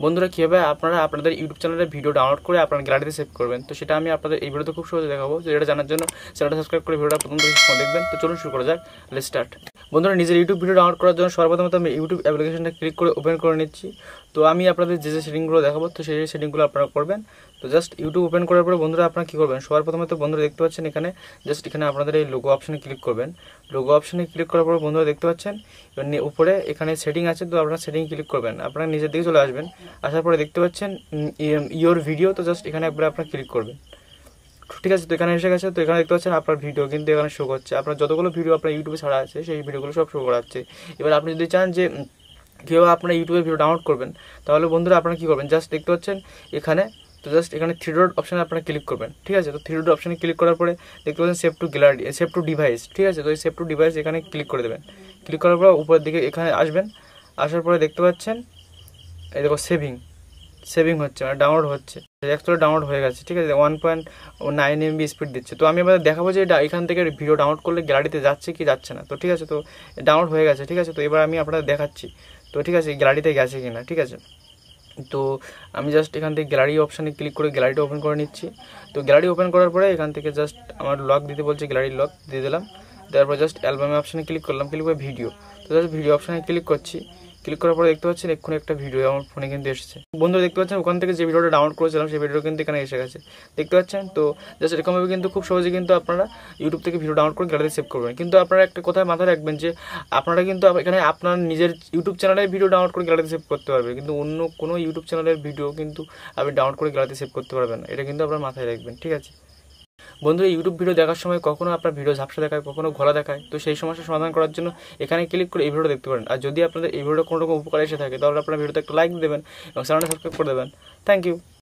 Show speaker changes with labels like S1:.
S1: বন্ধুরা কীভাবে আপনারা আপনাদের ইউটিউব চ্যানেলে ভিডিও ডাউনলোড করে আপনার গ্যালারিতে সেভ করবেন, তো সেটা আমি আপনাদের এই ভিডিওতে খুব সহজে দেখাবো। তো এটা জানার জন্য চ্যানেলটা সাবস্ক্রাইব করে ভিডিওটা প্রথম থেকে দেখবেন। তো চলুন শুরু করা যাক, লেটস স্টার্ট। বন্ধুরা নিজের ইউটিউব ভিডিও ডাউনলোড করার জন্য সর্বপ্রথমত আমি ইউটিউব অ্যাপ্লিকেশনটা ক্লিক করে ওপেন করে নিচ্ছি। তো আমি আপনাদের যে সেটিংগুলো দেখাবো, তো সেই সেটিংগুলো আপনারা করবেন। তো জাস্ট ইউটিউব ওপেন করার পরে বন্ধুরা আপনারা কী করবেন, সবার প্রথমে তো বন্ধুরা দেখতে পাচ্ছেন এখানে জাস্ট এখানে আপনাদের এই লোগো অপশানে ক্লিক করবেন। লোগো অপশানে ক্লিক করার পর বন্ধুরা দেখতে পাচ্ছেন এবার উপরে এখানে সেটিং আছে, তো আপনারা সেটিং ক্লিক করবেন। আপনারা নিজের দিকে চলে আসবেন, আসার পরে দেখতে পাচ্ছেন ইয়োর ভিডিও, তো জাস্ট এখানে একবার আপনারা ক্লিক করবেন। ঠিক আছে, তো এখানে এসে গেছে। তো এখানে দেখতে পাচ্ছেন আপনার ভিডিও কিন্তু এখানে শো করছে, আপনার যতগুলো ভিডিও আপনার ইউটিউবে ছাড়া আছে সেই ভিডিওগুলো সব শো করাচ্ছে। এবার আপনি যদি চান যে কীভাবে আপনারা ইউটিউবে ভিডিও ডাউনলোড করবেন, তাহলে বন্ধুরা আপনারা কী করবেন, জাস্ট দেখতে পাচ্ছেন এখানে, তো জাস্ট এখানে থ্রি ডট অপশানে আপনারা ক্লিক করবেন। ঠিক আছে, তো থ্রি ডট অপশানে ক্লিক করার পরে দেখতে পাচ্ছেন save two gallery, save two device. ঠিক আছে, তো এই সেভ টু ডিভাইস এখানে ক্লিক করে দেবেন। ক্লিক করার পর উপরের দিকে এখানে আসবেন, আসার পরে দেখতে পাচ্ছেন এই দেখো সেভিং হচ্ছে, মানে ডাউনলোড হচ্ছে। অ্যাকচুয়ালি ডাউনলোড হয়ে গেছে। ঠিক আছে, 1.9 MB স্পিড দিচ্ছে। তো আমি এবার দেখাবো যে এখান থেকে ভিডিও ডাউনলোড করলে গ্যালারিতে যাচ্ছে কি যাচ্ছে না। তো ঠিক আছে, তো ডাউনলোড হয়ে গেছে। ঠিক আছে, তো এবার আমি আপনাদের দেখাচ্ছি। তো ঠিক আছে, গ্যালারিতে গেছে কি না। ঠিক আছে, তো আমি জাস্ট এখান থেকে গ্যালারি অপশানে ক্লিক করে গ্যালারিটা ওপেন করে নিচ্ছি। তো গ্যালারি ওপেন করার পরে এখান থেকে জাস্ট আমার লক দিতে বলছে, গ্যালারির লক দিয়ে দিলাম। তারপর জাস্ট অ্যালবামে অপশানে ক্লিক করলাম, ক্লিক করে ভিডিও, তো জাস্ট ভিডিও অপশানে ক্লিক করছি। ক্লিক করার পরে দেখতে পাচ্ছেন এক্ষুনি একটা ভিডিও আমার ফোনে কিন্তু এসেছে। বন্ধুরা দেখতে পাচ্ছেন ওখান থেকে যে ভিডিওটা ডাউনলোড করেছিলাম সেই ভিডিও কিন্তু এখানে এসে গেছে, দেখতে পাচ্ছেন। তো জাস্ট এরকমভাবে কিন্তু খুব সহজে কিন্তু আপনারা ইউটিউব থেকে ভিডিও ডাউনলোড করে গ্যালারিতে সেভ করবেন। কিন্তু আপনারা একটা কথা মাথায় রাখবেন যে আপনারা কিন্তু এখানে আপনার নিজের ইউটিউব চ্যানেলের ভিডিও ডাউনলোড করে গ্যালারিতে সেভ করতে পারবেন, কিন্তু অন্য কোনো ইউটিউব চ্যানেলের ভিডিও কিন্তু আপনি ডাউনলোড করে গ্যালারিতে সেভ করতে পারবেন না। এটা কিন্তু আপনার মাথায় রাখবেন। ঠিক আছে বন্ধুরা, ইউটিউব ভিডিও দেখার সময় কখনো আপনার ভিডিও ঝাপসা দেখায়, কখনো ঘোলা দেখায়, তো সেই সমস্যার সমাধান করার জন্য এখানে ক্লিক করে এই ভিডিওটা দেখতে পারেন। আর যদি আপনাদের এই ভিডিওটা কোনো রকম উপকার এসে থাকে, তাহলে আপনার ভিডিওতে একটা লাইক দেবেন এবং চ্যানেলটা সাবস্ক্রাইব করে দেবেন। Thank you.